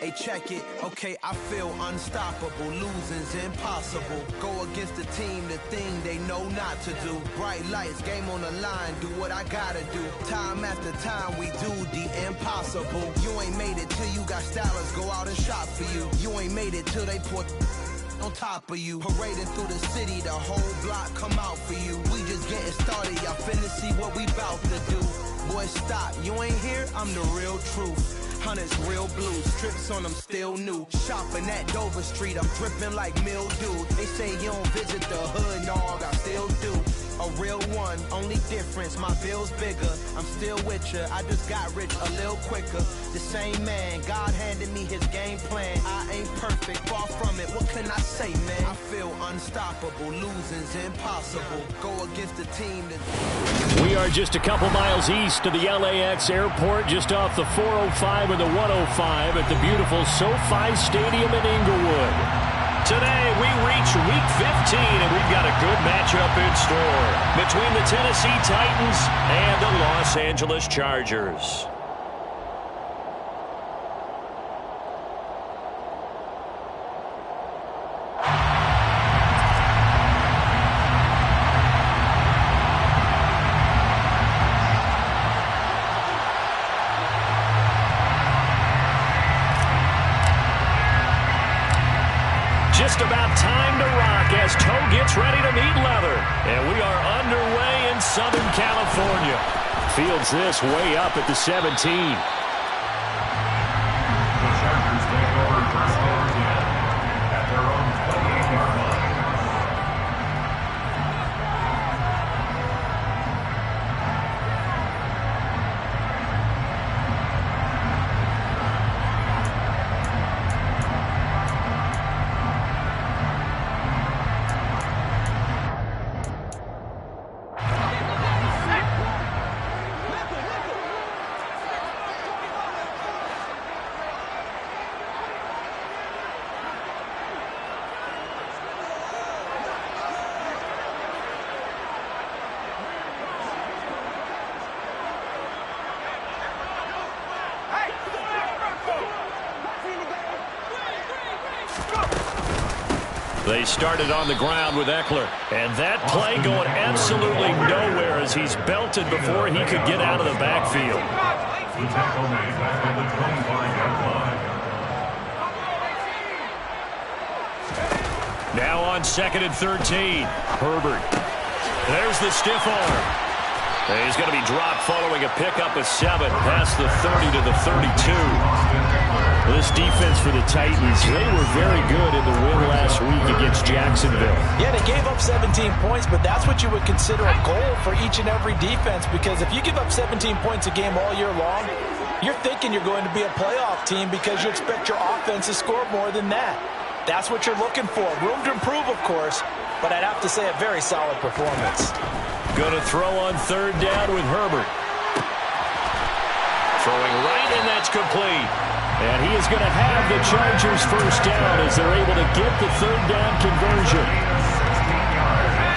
Hey, check it, okay, I feel unstoppable. Losing's impossible. Go against the team, the thing they know not to do. Bright lights, game on the line, do what I gotta do. Time after time, we do the impossible. You ain't made it till you got stylers go out and shop for you. You ain't made it till they put on top of you. Parading through the city, the whole block come out for you. We just getting started, y'all finna see what we bout to do. Boy, stop, you ain't here, I'm the real truth. Hunters real blue, strips on them still new. Shopping at Dover Street, I'm dripping like mildew. They say you don't visit the hood, dog, I still do. A real one, only difference, my bill's bigger. I'm still with ya, I just got rich a little quicker. The same man, God handed me his game plan. I ain't perfect, far from it, what can I say, man? I feel unstoppable, losing's impossible. Go against the team that... We are just a couple miles east of the LAX airport, just off the 405 and the 105 at the beautiful SoFi Stadium in Inglewood. Today, we reach Week 15, and we've got a good matchup in store between the Tennessee Titans and the Los Angeles Chargers. Just about time to rock as Toe gets ready to meet leather. And we are underway in Southern California. Fields this way up at the 17. The Chargers take over first and 10 at their own 28-yard line. They started on the ground with Eckler. And that play going absolutely nowhere as he's belted before he could get out of the backfield. The tackle made back on the 25-yard line. Now on 2nd and 13. Herbert. There's the stiff arm. He's going to be dropped following a pickup of 7 past the 30 to the 32. This defense for the Titans, they were very good in the win last week against Jacksonville. Yeah, they gave up 17 points, but that's what you would consider a goal for each and every defense, because if you give up 17 points a game all year long, you're thinking you're going to be a playoff team because you expect your offense to score more than that. That's what you're looking for. Room to improve, of course, but I'd have to say a very solid performance. Going to throw on 3rd down with Herbert. Throwing right, and that's complete. And he is going to have the Chargers first down as they're able to get the 3rd down conversion.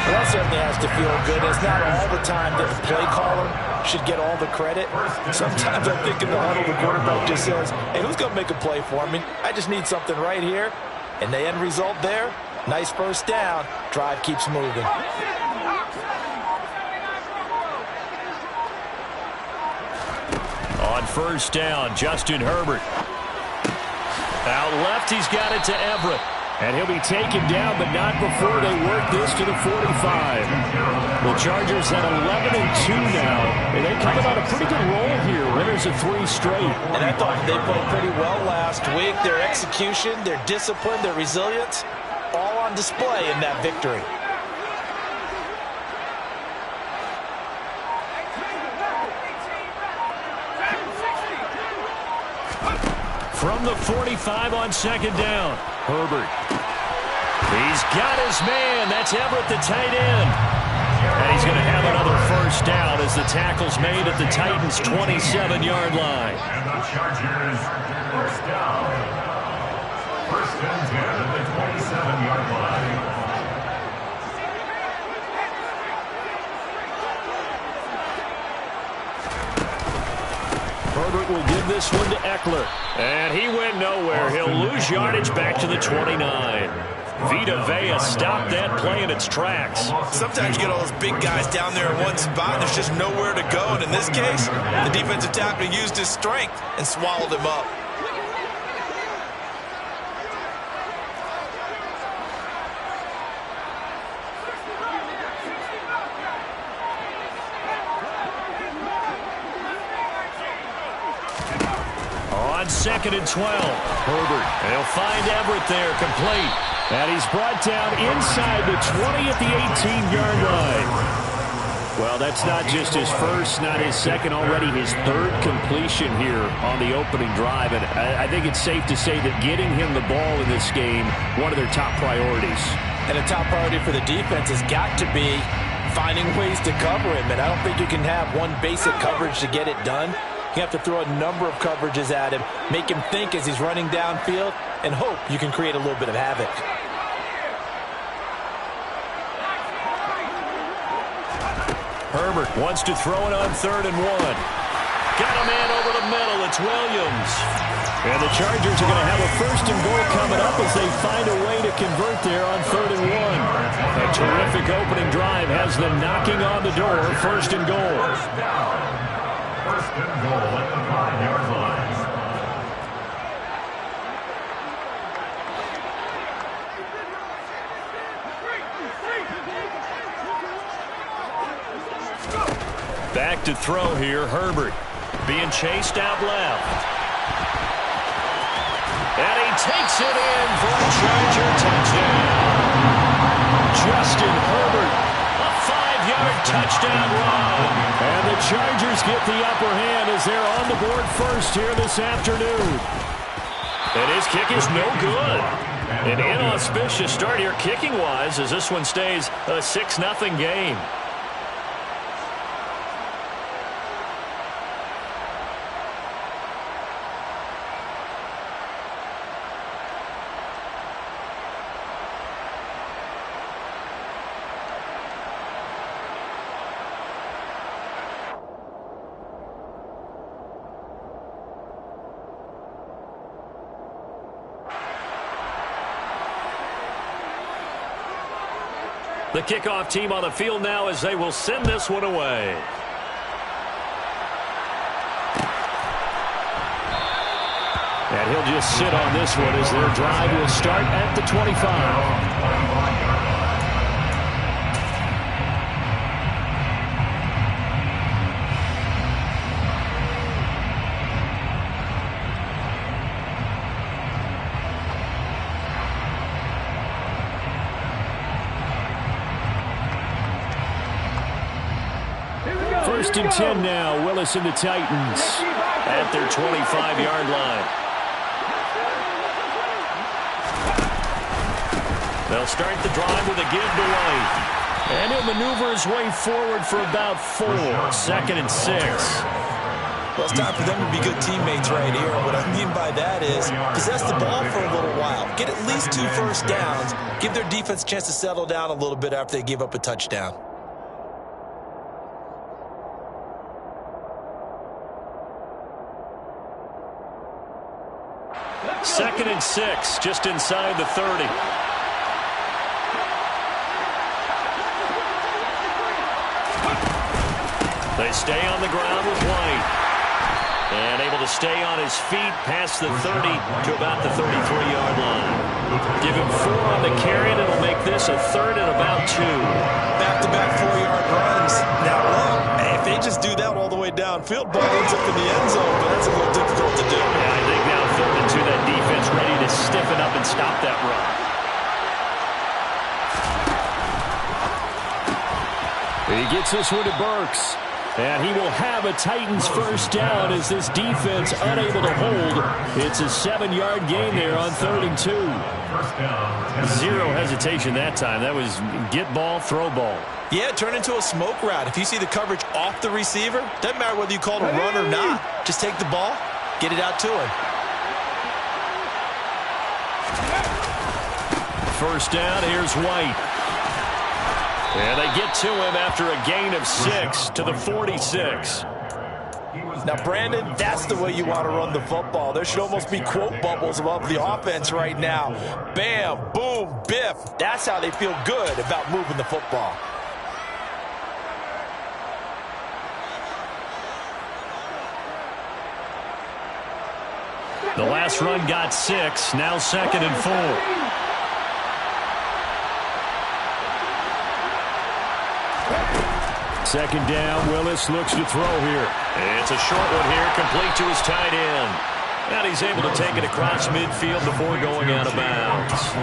Well, that certainly has to feel good. It's not all the time that the play caller should get all the credit. Sometimes I think in the huddle, the quarterback just says, hey, who's going to make a play for me? I just need something right here. And the end result there, nice first down. Drive keeps moving. On 1st down, Justin Herbert. Out left, he's got it to Everett. And he'll be taken down, but not before they work this to the 45. The Chargers at 11-2 now. And they coming on a pretty good roll here. Winners of 3 straight. And I thought they played pretty well last week. Their execution, their discipline, their resilience, all on display in that victory. From the 45 on 2nd down, Herbert. He's got his man. That's Everett, the tight end. And he's going to have another first down as the tackle's made at the Titans' 27-yard line. And the Chargers first down. 1st and 10 at the 27-yard line. Herbert will give this one to Eckler. And he went nowhere. He'll lose yardage back to the 29. Vita Vea stopped that play in its tracks. Sometimes you get all those big guys down there in one spot, and there's just nowhere to go. And in this case, the defensive tackle used his strength and swallowed him up. On 2nd and 12, Herbert. They'll find Everett there, complete. And he's brought down inside the 20 at the 18-yard line. Well, that's not just his first, not his second, already his third completion here on the opening drive. And I think it's safe to say that getting him the ball in this game, one of their top priorities. And a top priority for the defense has got to be finding ways to cover him. And I don't think you can have one basic coverage to get it done. You have to throw a number of coverages at him, make him think as he's running downfield, and hope you can create a little bit of havoc. Herbert wants to throw it on 3rd and 1. Got a man over the middle. It's Williams. And the Chargers are going to have a 1st and goal coming up as they find a way to convert there on 3rd and 1. A terrific opening drive has them knocking on the door. 1st and goal. 1st and goal at the 5-yard line. Back to throw here, Herbert. Being chased out left. And he takes it in for a Charger touchdown. Justin Herbert, a 5-yard touchdown run. And the Chargers get the upper hand as they're on the board first here this afternoon. And his kick is no good. An inauspicious start here kicking-wise as this one stays a 6-0 game. The kickoff team on the field now as they will send this one away. And he'll just sit on this one as their drive will start at the 25. First and 10 now. Willis and the Titans at their 25-yard line. They'll start the drive with a give to White. And he'll maneuver his way forward for about 4. 2nd and 6. Well, it's time for them to be good teammates right here. What I mean by that is possess the ball for a little while. Get at least 2 first downs. Give their defense a chance to settle down a little bit after they give up a touchdown. 2nd and 6, just inside the 30. They stay on the ground with White. And able to stay on his feet past the 30 to about the 33-yard line. Give him 4 on the carry, and it'll make this a 3rd and about 2. Back-to-back 4-yard runs. Now, if they just do that all the way downfield, ball ends up in the end zone, but that's a little difficult to do. Yeah, I think now 3rd and 2, that defense ready to stiffen up and stop that run. He gets this one to Burks. And he will have a Titans first down as this defense unable to hold. It's a 7-yard gain there on 3rd and 2. Zero hesitation that time. That was get ball, throw ball. Yeah, turn into a smoke route. If you see the coverage off the receiver, doesn't matter whether you call it a run or not. Just take the ball, get it out to him. First down, here's White. And they get to him after a gain of 6 to the 46. Now, Brandon, that's the way you want to run the football. There should almost be quote bubbles above the offense right now. Bam, boom, biff. That's how they feel good about moving the football. The last run got 6, now 2nd and 4. Second down, Willis looks to throw here. It's a short one here, complete to his tight end. And he's able to take it across midfield before going out of bounds.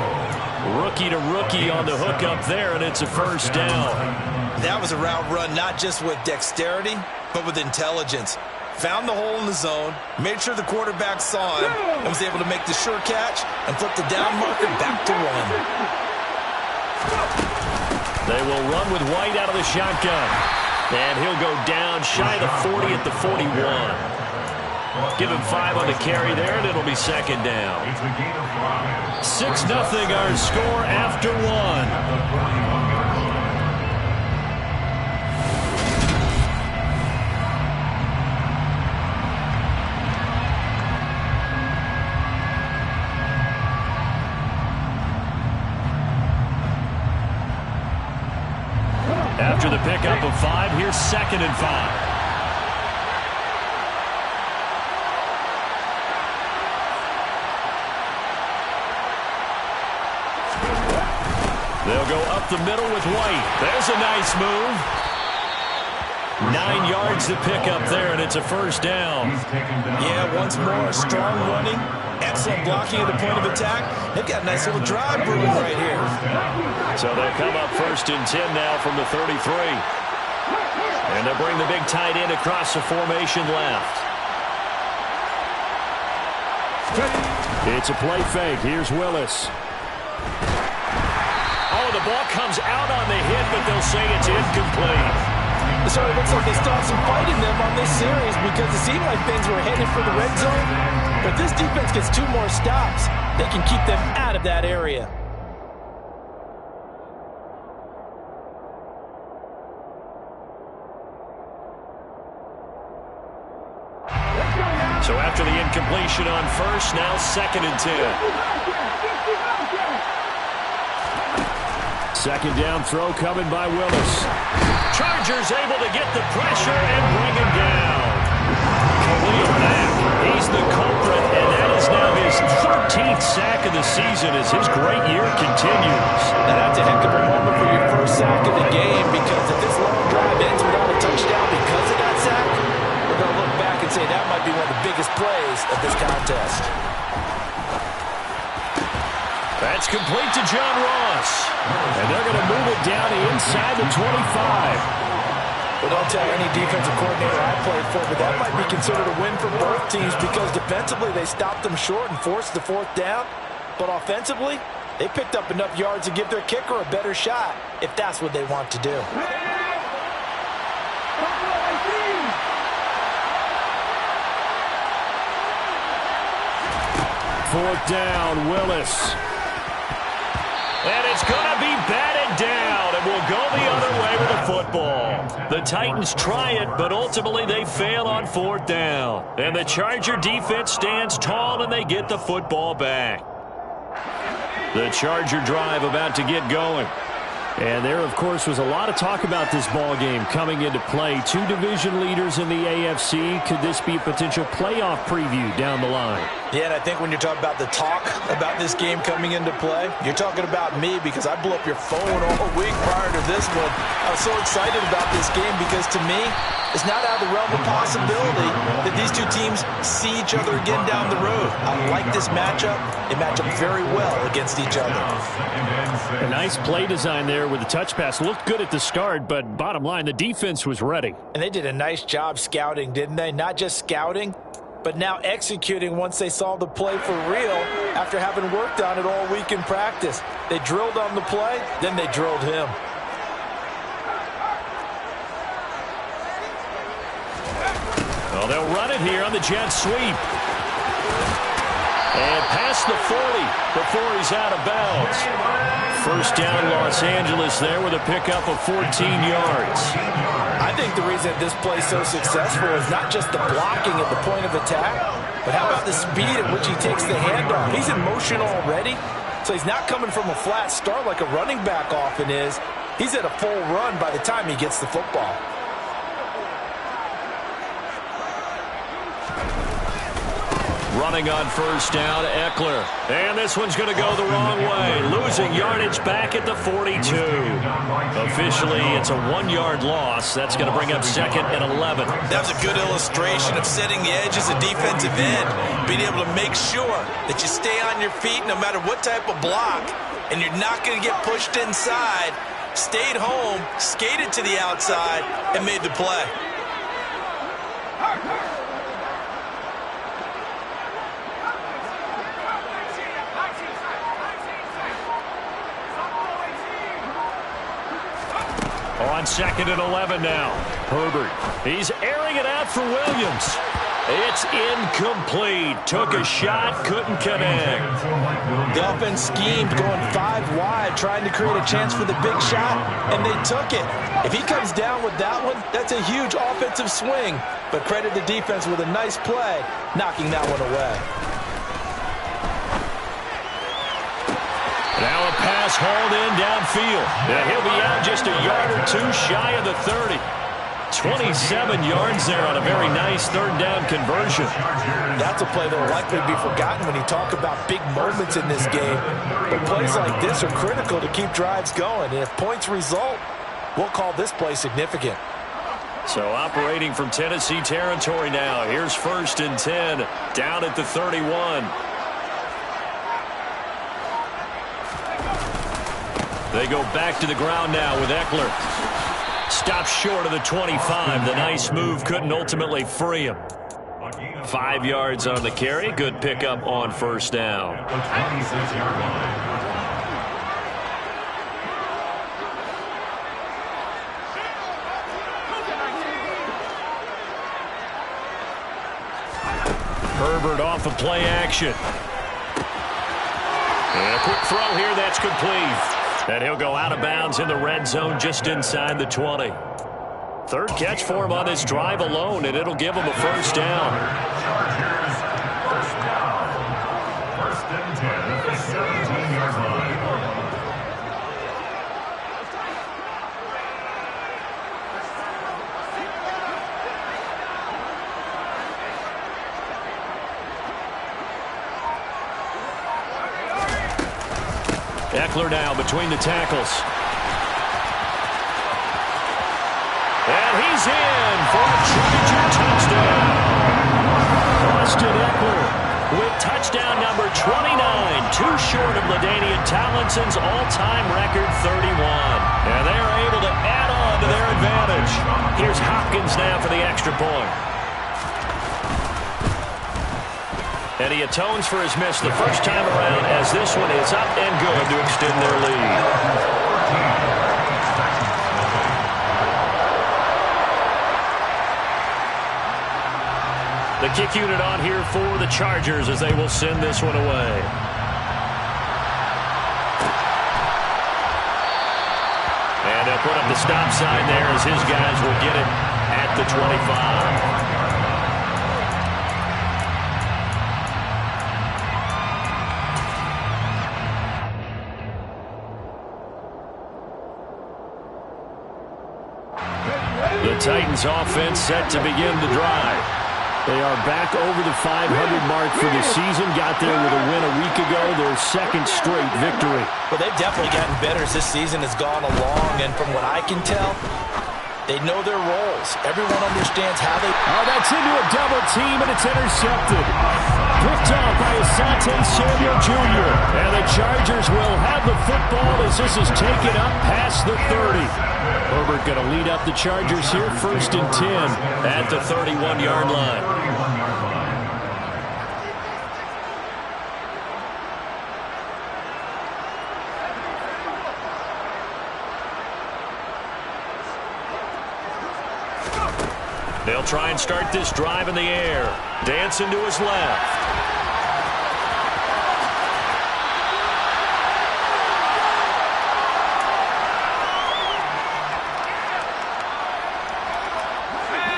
Rookie to rookie on the hook up there, and it's a first down. That was a route run not just with dexterity, but with intelligence. Found the hole in the zone, made sure the quarterback saw him, and was able to make the sure catch and flip the down marker back to 1. They will run with White out of the shotgun. And he'll go down shy of the 40 at the 41. Give him 5 on the carry there, and it'll be second down. 6-0 our score after 1. After the pickup of 5, here's 2nd and 5. They'll go up the middle with White. There's a nice move. 9 yards to pick up there, and it's a first down. Yeah, once more, strong running, excellent blocking at the point of attack. They've got a nice little drive brewing right here. So they'll come up 1st and 10 now from the 33. And they'll bring the big tight end across the formation left. It's a play fake. Here's Willis. Oh, the ball comes out on the hit, but they'll say it's incomplete. So it looks like they still have some fight in them on this series because it seemed like things were headed for the red zone. But this defense gets 2 more stops. They can keep them out of that area. So after the incompletion on 1st, now 2nd and 10. 2nd down throw coming by Willis. Chargers able to get the pressure and bring him down. Khalil Mack, he's the culprit, and that is now his 13th sack of the season as his great year continues. Now that's a heck of a moment for your first sack of the game, because if this long drive ends without a touchdown because of that sack, we're going to look back and say that might be one of the biggest plays of this contest. That's complete to John Ross. And they're going to move it down to inside the 25. Well, don't tell any defensive coordinator I played for, but that might be considered a win for both teams because defensively they stopped them short and forced the 4th down. But offensively, they picked up enough yards to give their kicker a better shot if that's what they want to do. 4th down, Willis. And it's going to be batted down, and we'll go the other way with the football. The Titans try it, but ultimately they fail on 4th down. And the Charger defense stands tall, and they get the football back. The Charger drive about to get going. And there, of course, was a lot of talk about this ball game coming into play. 2 division leaders in the AFC. Could this be a potential playoff preview down the line? Yeah, and I think when you're talking about the talk about this game coming into play, you're talking about me because I blew up your phone all week prior to this one. I was so excited about this game because, to me, it's not out of the realm of possibility that these 2 teams see each other again down the road. I like this matchup. They match up very well against each other. A nice play design there with the touch pass. Looked good at the start, but bottom line, the defense was ready. And they did a nice job scouting, didn't they? Not just scouting, but now executing once they saw the play for real after having worked on it all week in practice. They drilled on the play, then they drilled him. Well, they'll run it here on the jet sweep. And past the 40 before he's out of bounds. First down, Los Angeles there with a pickup of 14 yards. I I think the reason this play is so successful is not just the blocking at the point of attack, but how about the speed at which he takes the handoff? He's in motion already, so he's not coming from a flat start like a running back often is. He's at a full run by the time he gets the football. Running on first down, Ekeler. And this one's going to go the wrong way. Losing yardage back at the 42. Officially, it's a 1-yard loss. That's going to bring up second and 11. That was a good illustration of setting the edge as a defensive end. Being able to make sure that you stay on your feet no matter what type of block. And you're not going to get pushed inside. Stayed home, skated to the outside, and made the play. On second and 11 now. Herbert. He's airing it out for Williams. It's incomplete. Took a shot, couldn't connect. The offense schemed going 5 wide, trying to create a chance for the big shot, and they took it. If he comes down with that one, that's a huge offensive swing. But credit the defense with a nice play, knocking that one away. Now a pass hauled in downfield. And he'll be out just a yard or two shy of the 30. 27 yards there on a very nice third down conversion. That's a play that will likely be forgotten when you talk about big moments in this game. But plays like this are critical to keep drives going. And if points result, we'll call this play significant. So operating from Tennessee territory now. Here's first and 10 down at the 31. They go back to the ground now with Ekeler. Stops short of the 25. The nice move couldn't ultimately free him. 5 yards on the carry. Good pickup on first down. The 26-yard line. Herbert off of play action. And a quick throw here that's complete. And he'll go out of bounds in the red zone just inside the 20. Third catch for him on this drive alone, and it'll give him a first down. Chargers, first down. First and 10 at the 17-yard line. Ekeler now between the tackles. And he's in for a Charger touchdown. Austin Ekeler with touchdown number 29, too short of LaDainian Tomlinson's all-time record 31. And they're able to add on to their advantage. Here's Hopkins now for the extra point. And he atones for his miss the first time around as this one is up and good to extend their lead. The kick unit on here for the Chargers as they will send this one away. And they'll put up the stop sign there as his guys will get it at the 25. The Titans offense set to begin the drive. They are back over the 500 mark for the season. Got there with a win a week ago, their second straight victory. Well, they've definitely gotten better as this season has gone along, and from what I can tell, they know their roles. Everyone understands how they... Oh, that's into a double team, and it's intercepted. Picked off by Asante Samuel Jr. And the Chargers will have the football as this is taken up past the 30. Herbert going to lead up the Chargers here, first and 10 at the 31-yard line. They'll try and start this drive in the air. Dancing to his left.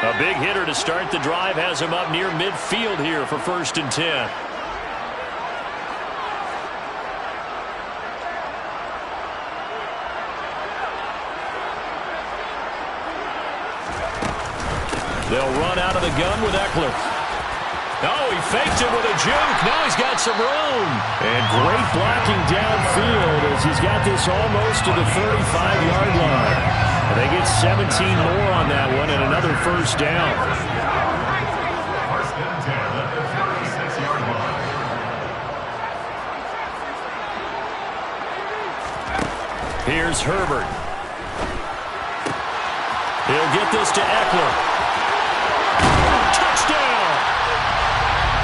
A big hitter to start the drive has him up near midfield here for 1st and 10. They'll run out of the gun with Eckler. Oh, he faked it with a juke. Now he's got some room. And great blocking downfield as he's got this almost to the 35-yard line. And they get 17 more on that one and another 1st down. 1st and 10 at the 36-yard line. Here's Herbert. He'll get this to Eckler.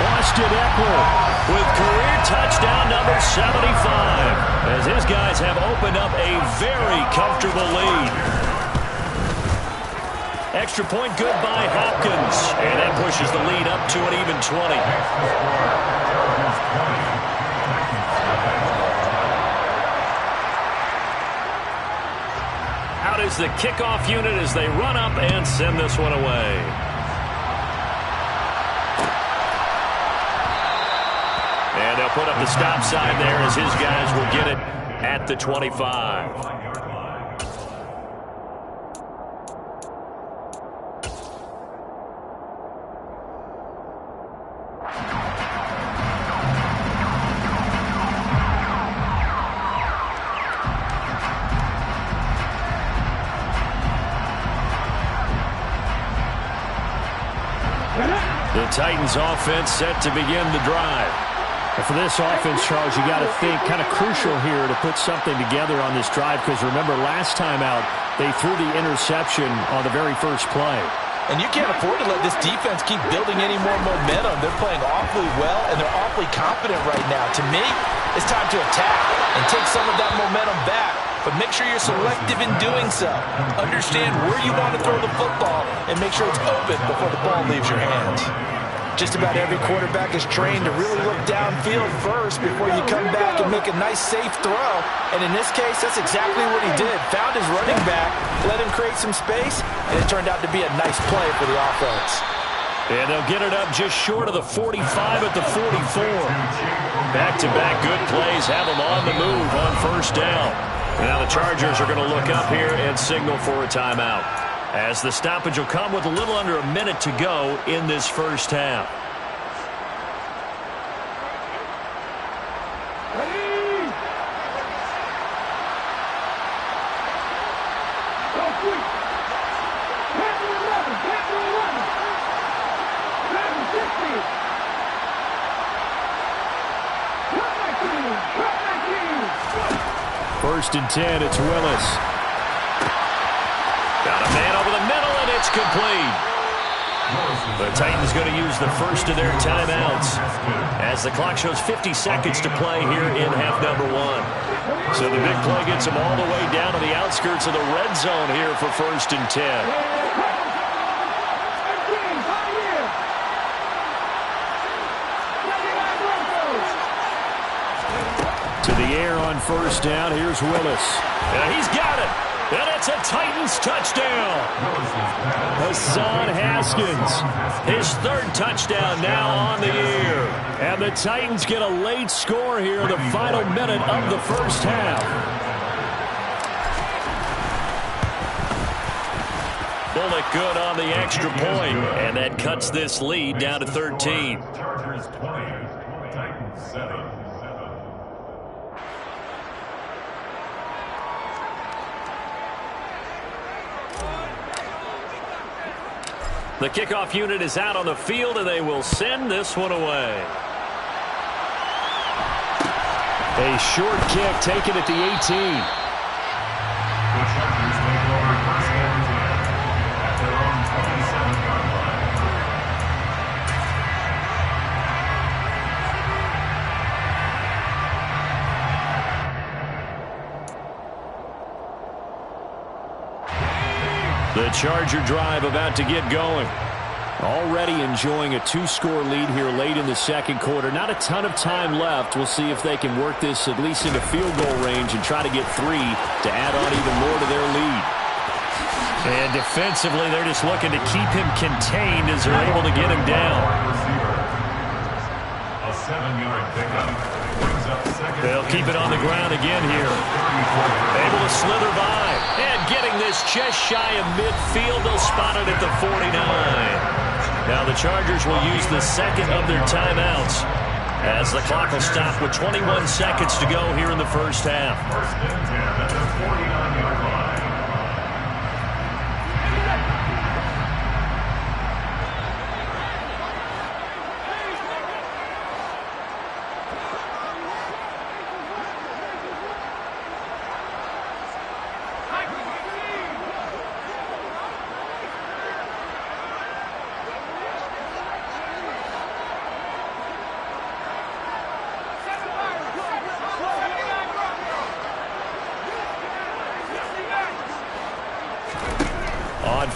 Austin Eckler with career touchdown number 75 as his guys have opened up a very comfortable lead. Extra point good by Hopkins, and that pushes the lead up to an even 20. Out is the kickoff unit as they run up and send this one away. And they'll put up the stop sign there as his guys will get it at the 25. The Titans offense set to begin the drive. And for this offense, Charles, you got to think kind of crucial here to put something together on this drive because remember last time out they threw the interception on the very first play. And you can't afford to let this defense keep building any more momentum. They're playing awfully well, and they're awfully confident right now. To me, it's time to attack and take some of that momentum back. But make sure you're selective in doing so. Understand where you want to throw the football and make sure it's open before the ball leaves your hands. Just about every quarterback is trained to really look downfield first before you come back and make a nice, safe throw. And in this case, that's exactly what he did. Found his running back, let him create some space, and it turned out to be a nice play for the offense. And they'll get it up just short of the 45 at the 44. Back-to-back good plays have them on the move on 1st down. And now the Chargers are going to look up here and signal for a timeout, as the stoppage will come with a little under a minute to go in this 1st half. First and 10, it's Willis. Got a man over the middle, and it's complete. The Titans going to use the first of their timeouts as the clock shows 50 seconds to play here in half number 1. So the big play gets them all the way down to the outskirts of the red zone here for 1st and 10. To the air on 1st down. Here's Willis. And he's got it. And it's a Titans touchdown. Hassan Haskins. His 3rd touchdown now on the year. And the Titans get a late score here in the final minute of the 1st half. Bullock good on the extra point. And that cuts this lead down to 13. Chargers 20, Titans 7. The kickoff unit is out on the field, and they will send this one away. A short kick taken at the 18. The Chargers take over 1st and 10 at their own 27-yard line. The Charger drive about to get going. Already enjoying a 2-score lead here late in the 2nd quarter. Not a ton of time left. We'll see if they can work this at least into field goal range and try to get 3 to add on even more to their lead. And defensively, they're just looking to keep him contained as they're able to get him down. A 7-yard pickup. Brings up second. They'll keep it on the ground again here. Able to slither by. And getting this just shy of midfield. They'll spot it at the 49. Now the Chargers will use the second of their timeouts as the clock will stop with 21 seconds to go here in the first half. First and 10 at the 49-yard line.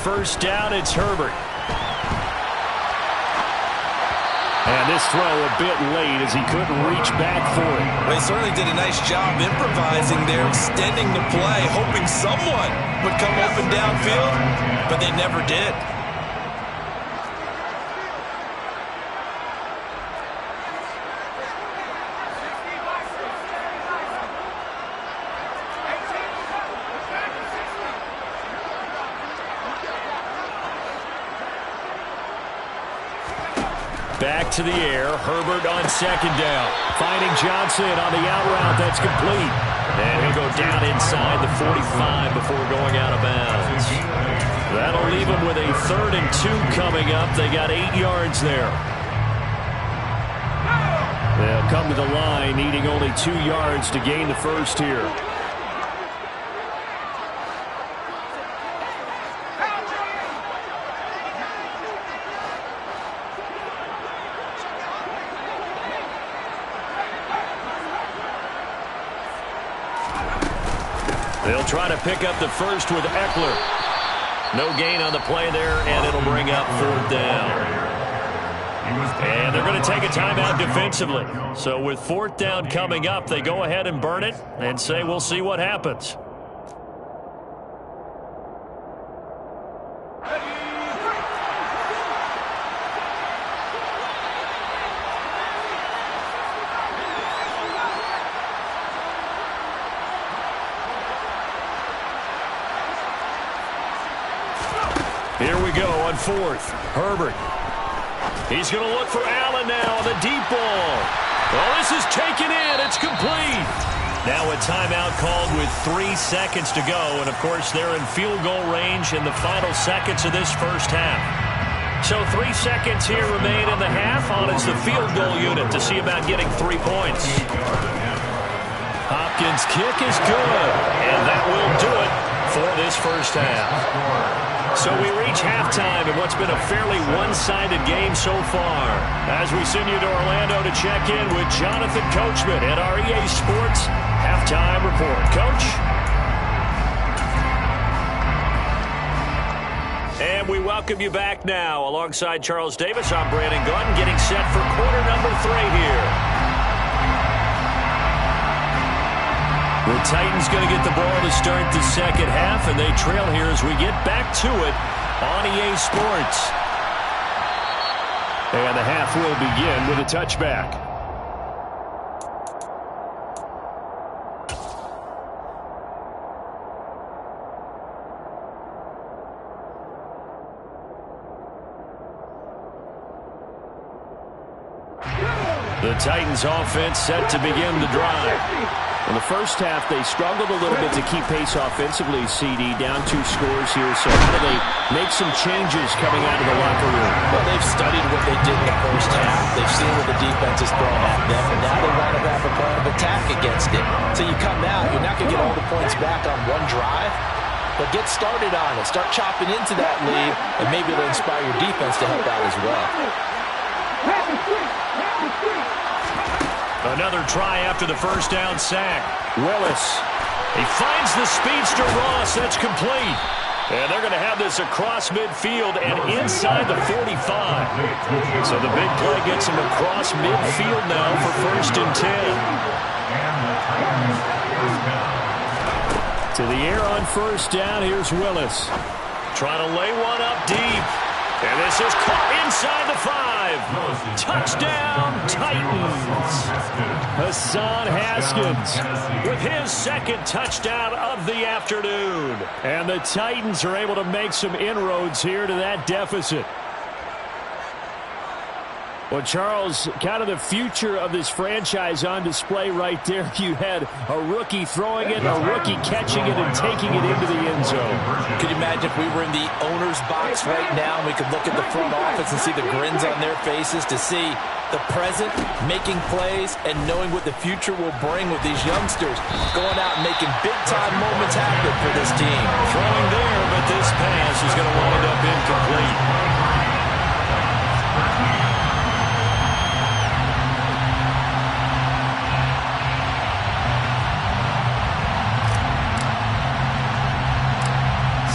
First down, it's Herbert. And this throw a bit late as he couldn't reach back for it. They certainly did a nice job improvising there, extending the play, hoping someone would come open downfield, but they never did. Back to the air. Herbert on second down. Finding Johnson on the out route. That's complete. And he'll go down inside the 45 before going out of bounds. That'll leave him with a 3rd and 2 coming up. They got 8 yards there. They'll come to the line needing only 2 yards to gain the first here. They'll try to pick up the first with Eckler. No gain on the play there, and it'll bring up 4th down. And they're going to take a timeout defensively. So with 4th down coming up, they go ahead and burn it and say we'll see what happens. Here we go on 4th. Herbert. He's going to look for Allen now on the deep ball. Well, this is taken in. It's complete. Now a timeout called with 3 seconds to go. And, of course, they're in field goal range in the final seconds of this first half. So 3 seconds here remain in the half on as the field goal unit to see about getting 3 points. Hopkins' kick is good. And that will do it for this first half. So we reach halftime in what's been a fairly one-sided game so far. As we send you to Orlando to check in with Jonathan Coachman at our EA Sports Halftime Report. Coach? And we welcome you back now. Alongside Charles Davis, I'm Brandon Gunn, getting set for quarter number 3 here. The Titans going to get the ball to start the second half, and they trail here as we get back to it on EA Sports. And the half will begin with a touchback. The Titans offense set to begin the drive. In the first half, they struggled a little bit to keep pace offensively, CD, down 2 scores here. So how do they make some changes coming out of the locker room? Well, they've studied what they did in the first half. They've seen what the defense is throwing at them, and now they want to have a plan of attack against it. So you come out, you're not going to get all the points back on one drive, but get started on it. Start chopping into that lead, and maybe it'll inspire your defense to help out as well. Another try after the first down sack. Willis. He finds the speedster Ross. That's complete. And they're going to have this across midfield and inside the 45. So the big play gets him across midfield now for 1st and 10. And the Titans first down. To the air on 1st down. Here's Willis. Trying to lay one up deep. And this is caught inside the 5. Touchdown, Titans. Hassan Haskins with his second touchdown of the afternoon. And the Titans are able to make some inroads here to that deficit. Well, Charles, kind of the future of this franchise on display right there. You had a rookie throwing it, a rookie catching it, and taking it into the end zone. Could you imagine if we were in the owner's box right now and we could look at the front office and see the grins on their faces, to see the present making plays and knowing what the future will bring with these youngsters going out and making big-time moments happen for this team. Throwing there, but this pass is going to wind up incomplete.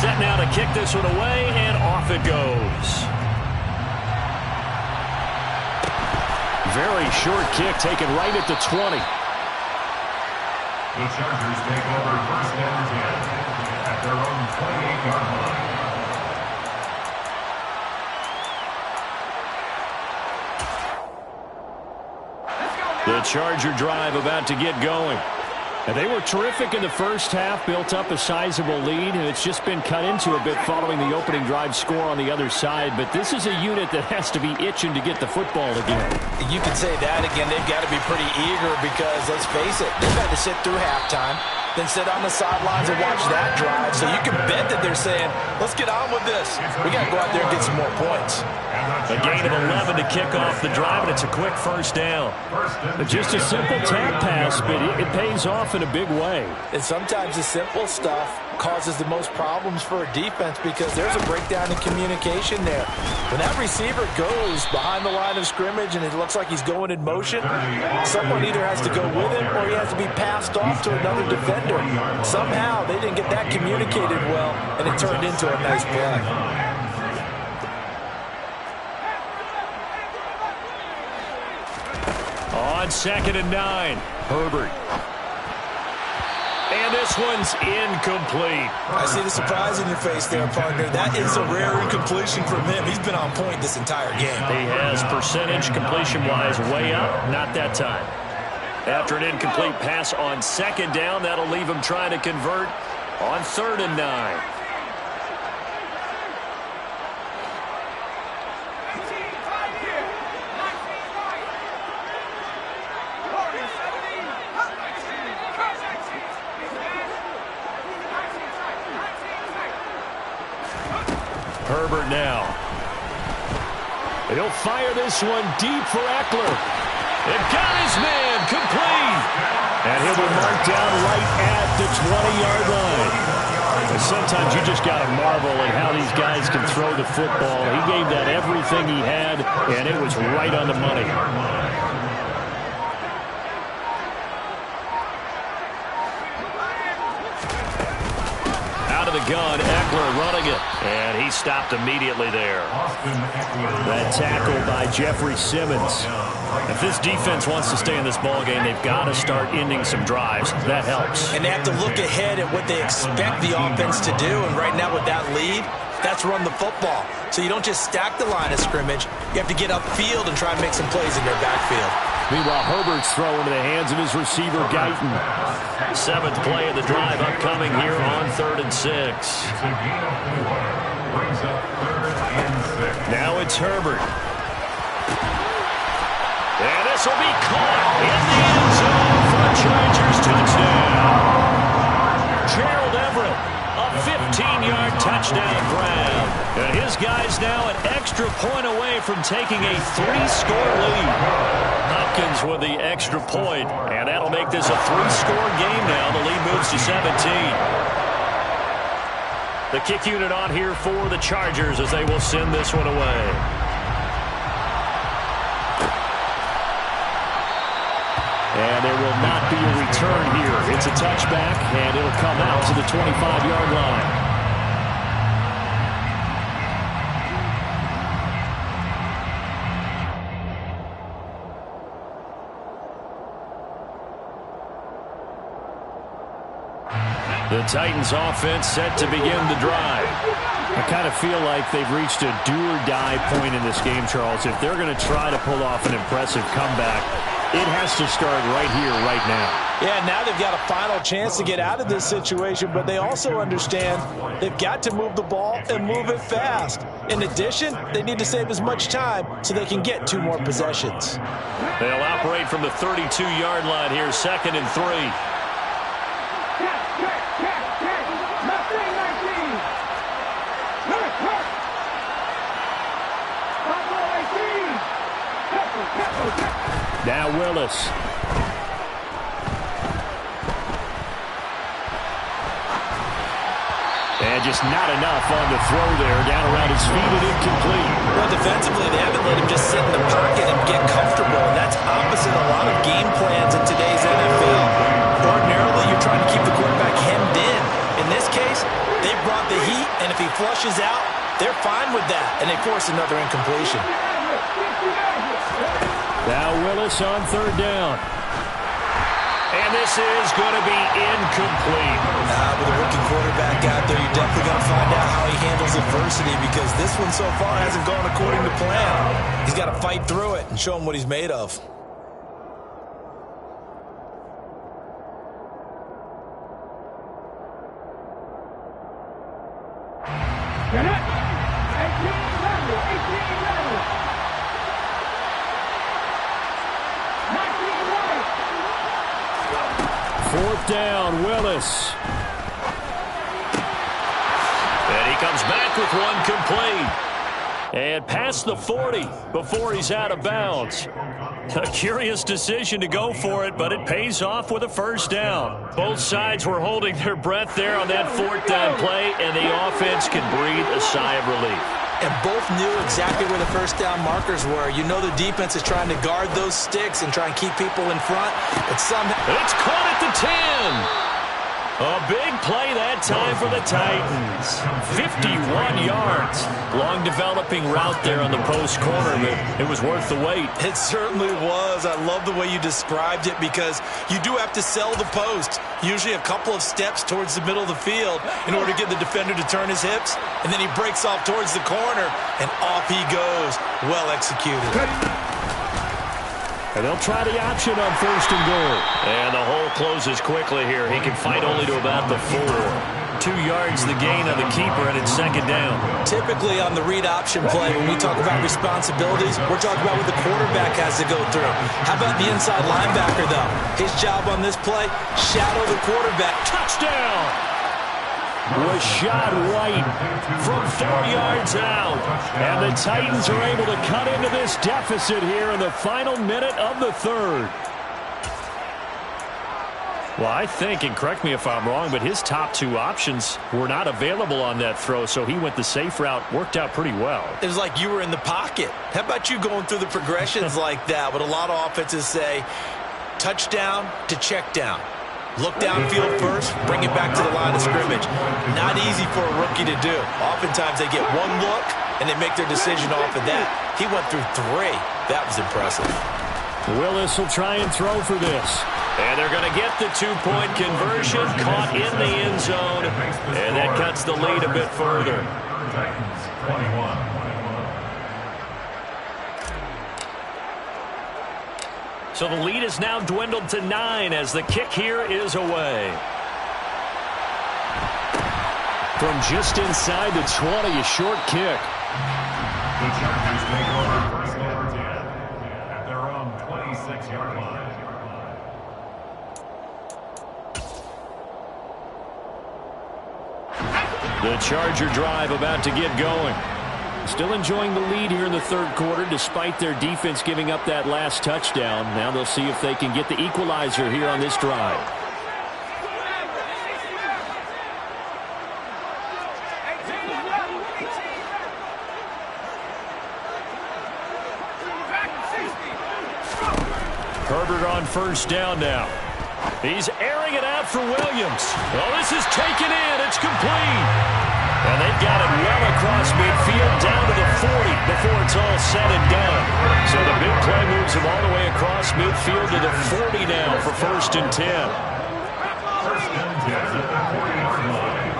Set now to kick this one away, and off it goes. Very short kick taken right at the 20. The Chargers take over 1st and 10 at their own 28-yard line. The Charger drive about to get going. And they were terrific in the first half, built up a sizable lead, and it's just been cut into a bit following the opening drive score on the other side. But this is a unit that has to be itching to get the football again. You can say that again. They've got to be pretty eager because, let's face it, they've had to sit through halftime, then sit on the sidelines and watch that drive. So you can bet that they're saying, let's get on with this. We got to go out there and get some more points. A gain of 11 to kick off the drive, and it's a quick first down. Just a simple tap pass, but it pays off in a big way. And sometimes the simple stuff causes the most problems for a defense because there's a breakdown in communication there. When that receiver goes behind the line of scrimmage and it looks like he's going in motion, someone either has to go with him or he has to be passed off to another defender. Somehow they didn't get that communicated well, and it turned into a nice play. On 2nd and 9, Herbert. And this one's incomplete. I see the surprise in your face there, partner. That is a rare incompletion from him. He's been on point this entire game. He has, percentage completion-wise way up. Not that time. After an incomplete pass on 2nd down, that'll leave him trying to convert on 3rd and 9. Herbert now. He'll fire this one deep for Eckler. It got his man complete. And he'll be marked down right at the 20-yard line. And sometimes you just got to marvel at how these guys can throw the football. He gave that everything he had, and it was right on the money. The gun, Eckler running it, and he stopped immediately there. That tackle by Jeffrey Simmons. If this defense wants to stay in this ballgame, they've got to start ending some drives. That helps. And they have to look ahead at what they expect the offense to do, and right now with that lead, that's run the football. So you don't just stack the line of scrimmage. You have to get upfield and try and make some plays in your backfield. Meanwhile, Herbert's throw into the hands of his receiver, Guyton. 7th play of the drive upcoming here on 3rd and 6. Now it's Herbert. And this will be caught in the end zone for a Chargers touchdown. Gerald Everett, a 15-yard touchdown grab. And his guy's now an extra point away from taking a 3-score lead. Hopkins with the extra point, and that'll make this a 3-score game now. The lead moves to 17. The kick unit on here for the Chargers as they will send this one away. And there will not be a return here. It's a touchback, and it'll come out to the 25-yard line. The Titans offense set to begin the drive. I kind of feel like they've reached a do-or-die point in this game, Charles. If they're going to try to pull off an impressive comeback, it has to start right here, right now. Yeah, now they've got a final chance to get out of this situation, but they also understand they've got to move the ball and move it fast. In addition, they need to save as much time so they can get 2 more possessions. They'll operate from the 32-yard line here, 2nd and 3. Now Willis. And just not enough on the throw there. Down around his feet and incomplete. Well, defensively, they haven't let him just sit in the pocket and get comfortable. And that's opposite a lot of game plans in today's NFL. Ordinarily, you're trying to keep the quarterback hemmed in. In this case, they brought the heat, and if he flushes out, they're fine with that. And they force another incompletion. Now Willis on 3rd down. And this is going to be incomplete. With a rookie quarterback out there, you're definitely going to find out how he handles adversity because this one so far hasn't gone according to plan. He's got to fight through it and show him what he's made of. Fourth down, Willis. And he comes back with one complete. And past the 40 before he's out of bounds. A curious decision to go for it, but it pays off with a 1st down. Both sides were holding their breath there on that 4th down play, and the offense can breathe a sigh of relief. And both knew exactly where the 1st down markers were. You know the defense is trying to guard those sticks and try and keep people in front, but somehow it's caught at the 10. A big play that time for the Titans. 51 yards. Long developing route there on the post corner, but it was worth the wait. It certainly was. I love the way you described it because you do have to sell the post. Usually a couple of steps towards the middle of the field in order to get the defender to turn his hips. And then he breaks off towards the corner, and off he goes. Well executed. And they'll try the option on 1st and goal. And the hole closes quickly here. He can fight only to about the 4. 2 yards the gain on the keeper, and it's 2nd down. Typically on the read option play, when we talk about responsibilities, we're talking about what the quarterback has to go through. How about the inside linebacker, though? His job on this play, shadow the quarterback. Touchdown! Rachaad White from 4 yards out. And the Titans are able to cut into this deficit here in the final minute of the 3rd. Well, I think, and correct me if I'm wrong, but his top 2 options were not available on that throw, so he went the safe route. Worked out pretty well. It was like you were in the pocket. How about you going through the progressions like that? But a lot of offenses say touchdown to check down. Look downfield first, bring it back to the line of scrimmage. Not easy for a rookie to do. Oftentimes they get one look and they make their decision off of that. He went through 3. That was impressive. Willis will try and throw for this. And they're going to get the 2-point conversion, caught in the end zone, and that cuts the lead a bit further. Titans 21. So the lead is now dwindled to 9 as the kick here is away. From just inside the 20, a short kick. The Chargers take over 1st and 10 at their own 26-yard line. The Charger drive about to get going. Still enjoying the lead here in the 3rd quarter despite their defense giving up that last touchdown. Now they'll see if they can get the equalizer here on this drive. Herbert on 1st down now. He's airing it out for Williams. Oh, this is taken in. It's complete. And they've got it well across midfield down to the 40 before it's all said and done. So the big play moves him all the way across midfield to the 40 now for 1st and 10. 1st and 10 at the 40-yard line.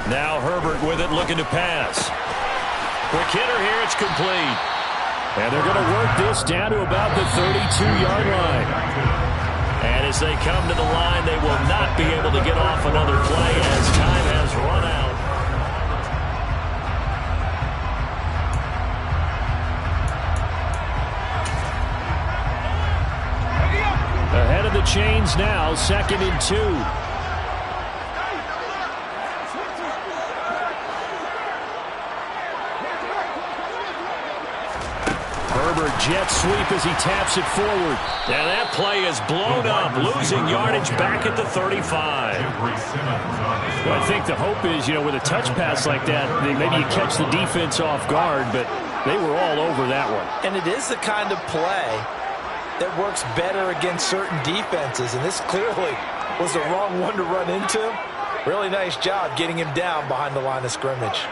Now Herbert with it, looking to pass. Quick hitter here, it's complete. And they're going to work this down to about the 32-yard line. And as they come to the line, they will not be able to get off another play as time has run out. Ahead of the chains now, 2nd and 2. Herbert jet sweep as he taps it forward. And that play is blown up, losing yardage back at the 35. Well, I think the hope is, with a touch pass like that, maybe you catch the defense off guard, but they were all over that one. And it is the kind of play that works better against certain defenses, and this clearly was the wrong one to run into. Really nice job getting him down behind the line of scrimmage.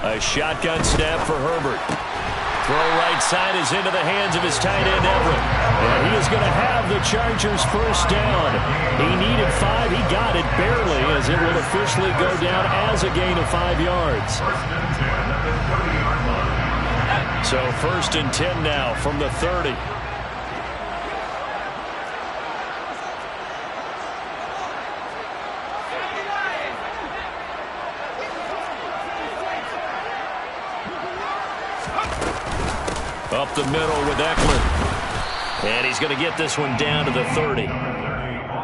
A shotgun snap for Herbert. Throw right side is into the hands of his tight end, Everett. And he is going to have the Chargers first down. He needed 5. He got it barely, as it will officially go down as a gain of 5 yards. So 1st and 10 now from the 30. Up the middle with Eckler. And he's going to get this one down to the 30.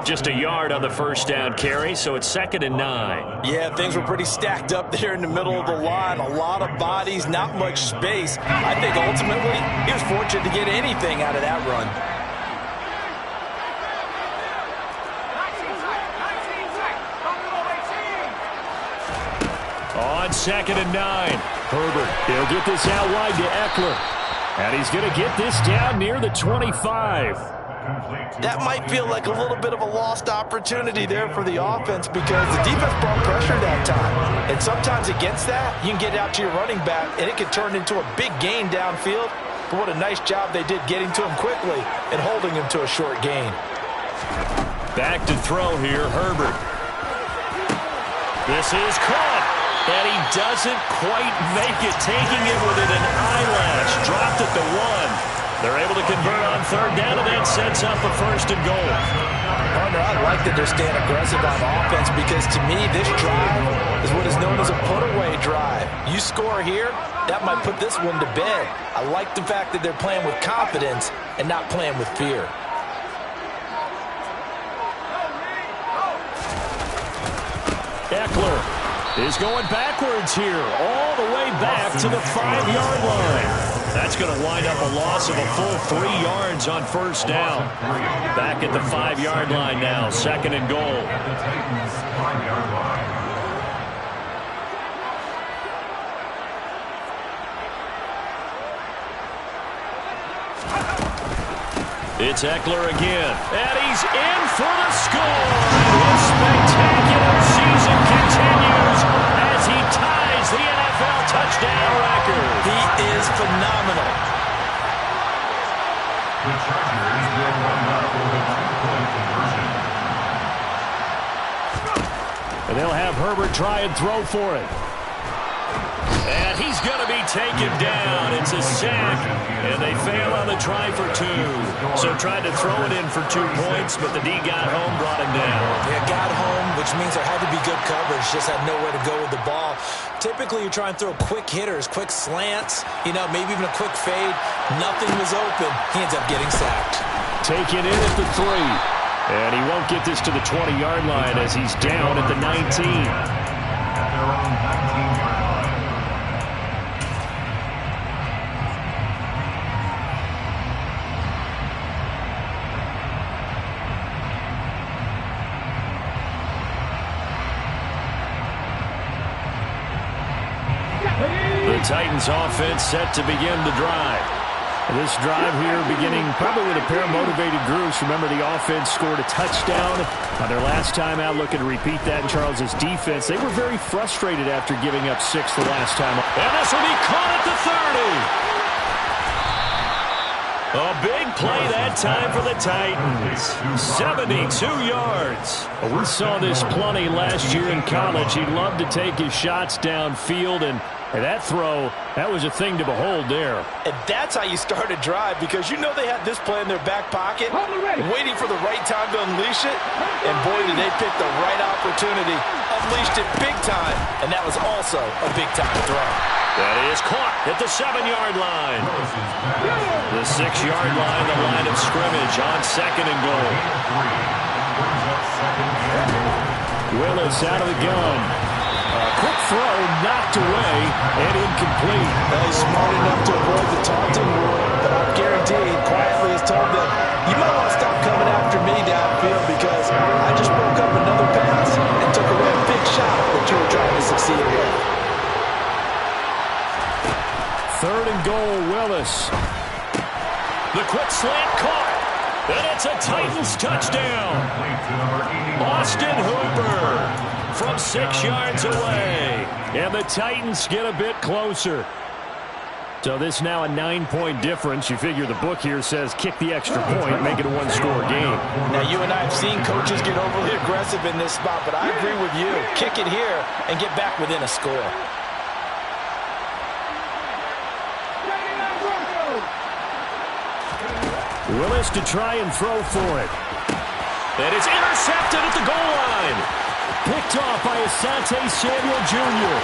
Just a yard on the first down carry, so it's 2nd and 9. Yeah, things were pretty stacked up there in the middle of the line. A lot of bodies, not much space. I think ultimately he was fortunate to get anything out of that run. On 2nd and 9. Herbert, he'll get this out wide to Eckler. And he's going to get this down near the 25. That might feel like a little bit of a lost opportunity there for the offense because the defense brought pressure that time. And sometimes against that, you can get out to your running back, and it can turn into a big gain downfield. But what a nice job they did getting to him quickly and holding him to a short gain. Back to throw here, Herbert. This is caught. And he doesn't quite make it, taking it within an eyelash. Dropped at the 1. They're able to convert on 3rd down, and that sets up a 1st and goal. Partner, I like that they're staying aggressive on offense because, to me, this drive is what is known as a put-away drive. You score here, that might put this one to bed. I like the fact that they're playing with confidence and not playing with fear. Eckler is going backwards here, all the way back to the 5-yard line. That's going to wind up a loss of a full 3 yards on first down. Back at the 5-yard line now, 2nd and goal. It's Eckler again, and he's in for the score. His spectacular season continues as he ties the NFL touchdown record. He is phenomenal. The Chargers will run up for the 2-point conversion. And they'll have Herbert try and throw for it. And he's going to be taken down. It's a sack, and they fail on the try for 2. So tried to throw it in for 2 points, but the D got home, brought him down. Yeah, got home, which means there had to be good coverage. Just had nowhere to go with the ball. Typically, you're trying to throw quick hitters, quick slants, maybe even a quick fade. Nothing was open. He ends up getting sacked. Taken in at the 3. And he won't get this to the 20-yard line as he's down at the 19. At their own 19-yard line. The Titans offense set to begin the drive. This drive here beginning probably with a pair of motivated groups. Remember, the offense scored a touchdown on their last time out, looking to repeat that in Charles's defense. They were very frustrated after giving up 6 the last time. And this will be caught at the 30. A big play that time for the Titans. 72 yards. We saw this plenty last year in college. He loved to take his shots downfield, and that throw, that was a thing to behold there. And that's how you start a drive, because you know they had this play in their back pocket, waiting for the right time to unleash it. And boy, did they pick the right opportunity. Unleashed it big time, and that was also a big-time throw. That is caught at the 7-yard line. The 6-yard line, the line of scrimmage on 2nd and goal. Willis out of the gun. A quick throw knocked away and incomplete. He's smart enough to avoid the taunting rule, but I guarantee he quietly has told them, you might want to stop coming after me downfield because I just broke up another pass and took away a big shot that you were trying to succeed with. 3rd and goal, Willis. The quick slant caught. And it's a Titans touchdown. Austin Hooper from 6 yards away. And the Titans get a bit closer. So this now a 9-point difference. You figure the book here says kick the extra point, make it a 1-score game. Now, you and I have seen coaches get overly aggressive in this spot, but I agree with you. Kick it here and get back within a score. Willis to try and throw for it. And it's intercepted at the goal line. Picked off by Asante Samuel Jr.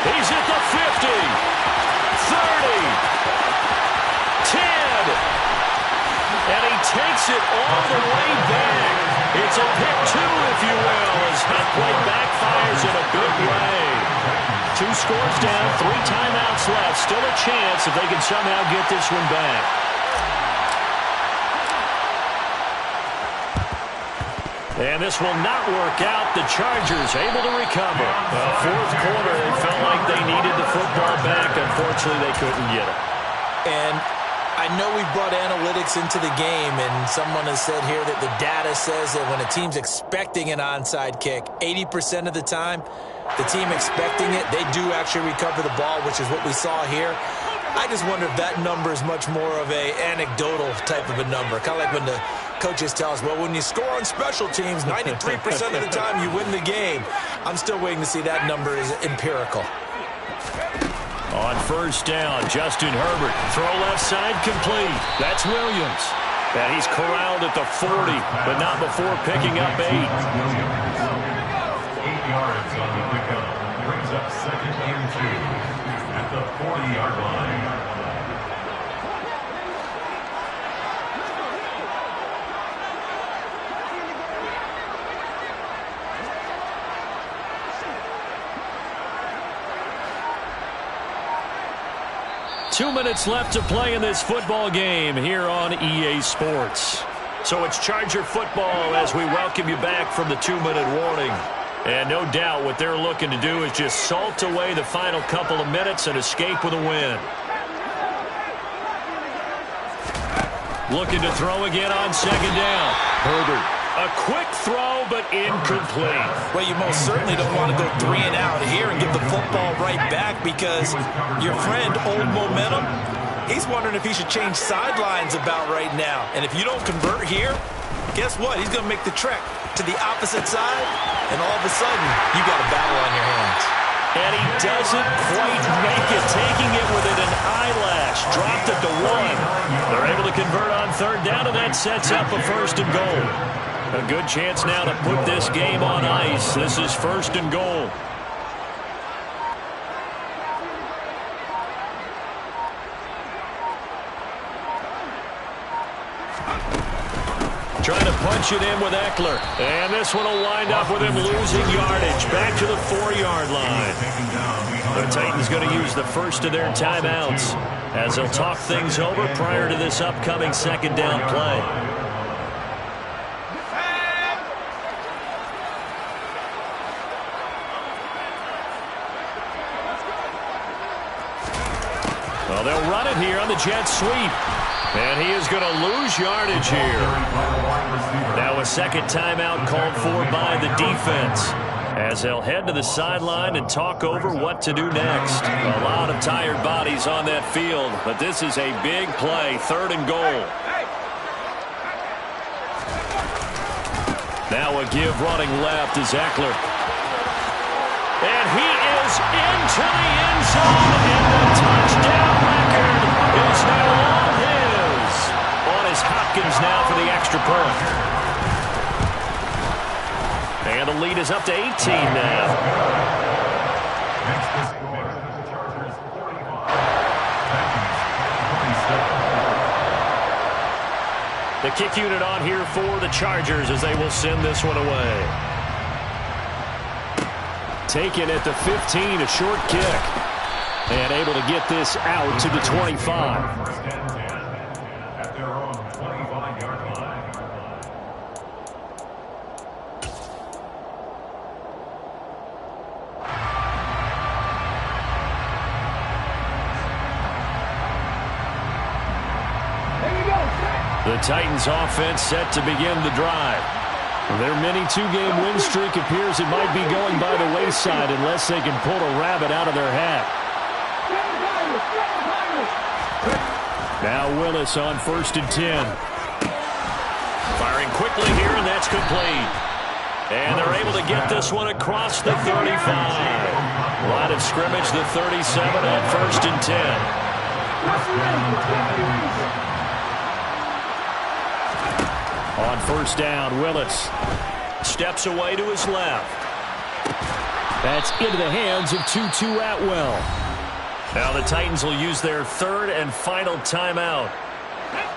He's at the 50, 30, 10. And he takes it all the way back. It's a pick 2, if you will, as that play backfires in a big way. 2 scores down, 3 timeouts left. Still a chance if they can somehow get this one back. And this will not work out. The Chargers able to recover. Fourth quarter, it felt like they needed the football back. Unfortunately, they couldn't get it. And I know we brought analytics into the game, and someone has said here that the data says that when a team's expecting an onside kick, 80% of the time, the team expecting it, they do actually recover the ball, which is what we saw here. I just wonder if that number is much more of a anecdotal type of a number. Kind of like when the coaches tell us, well, when you score on special teams, 93% of the time you win the game. I'm still waiting to see that number is empirical. On first down, Justin Herbert. Throw left side complete. That's Williams. And he's corralled at the 40, but not before picking up 8. 8 yards on the pickup. Brings up 2nd and 2 at the 40-yard line. Two minutes left to play in this football game here on EA Sports. So it's Charger football as we welcome you back from the 2-minute warning. And no doubt what they're looking to do is just salt away the final couple of minutes and escape with a win. Looking to throw again on 2nd down. Herbert. A quick throw, but incomplete. Well, you most certainly don't want to go 3 and out here and give the football right back because your friend, Old Momentum, he's wondering if he should change sidelines about right now. And if you don't convert here, guess what? He's going to make the trek to the opposite side, and all of a sudden, you got a battle on your hands. And he doesn't quite make it, taking it within an eyelash. Dropped it to 1. They're able to convert on 3rd down, and that sets up a 1st and goal. A good chance now to put this game on ice. This is 1st and goal. Trying to punch it in with Eckler. And this one will wind up with him losing yardage. Back to the 4-yard line. The Titans going to use the first of their timeouts as they'll talk things over prior to this upcoming 2nd down play. Well, they'll run it here on the jet sweep. And he is going to lose yardage here. Now a 2nd timeout called for by the defense. as they'll head to the sideline and talk over what to do next. A lot of tired bodies on that field, but this is a big play, 3rd and goal. Now a give running left is Eckler. And he is into the end zone, and the touchdown record is now all his. On is Hopkins now for the extra point. And the lead is up to 18 now. Next to score, the Chargers 45, Titans 27. The kick unit on here for the Chargers as they will send this one away. Taken at the 15, a short kick. And able to get this out to the 25. First and 10 at their own 25-yard line. The Titans offense set to begin the drive. Their mini 2-game win streak appears it might be going by the wayside unless they can pull a rabbit out of their hat. Now Willis on 1st and 10. Firing quickly here, and that's complete. And they're able to get this one across the 35. Line of scrimmage, the 37 on 1st and 10. On 1st down, Willis steps away to his left. That's into the hands of Tutu Atwell. Now the Titans will use their 3rd and final timeout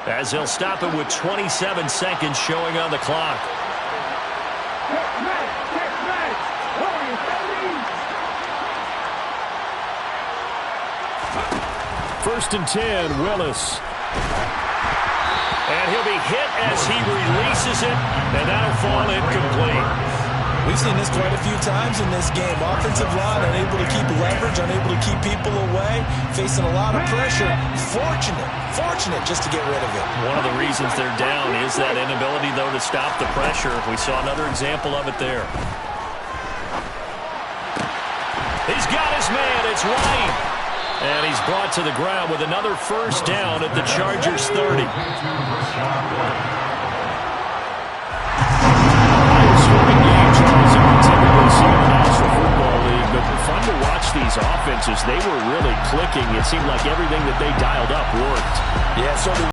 as they'll stop it with 27 seconds showing on the clock. First and 10, Willis. And he'll be hit as he releases it, and that'll fall incomplete. We've seen this quite a few times in this game. Offensive line unable to keep leverage, unable to keep people away, facing a lot of pressure. Fortunate just to get rid of it. One of the reasons they're down is that inability, though, to stop the pressure. We saw another example of it there. He's got his man. It's White. And he's brought to the ground with another 1st down at the Chargers 30. Swimming game, Charles, you can typically see in the National Football League, but fun to watch these offenses. They were really clicking. It seemed like everything that they dialed up worked. Yeah, so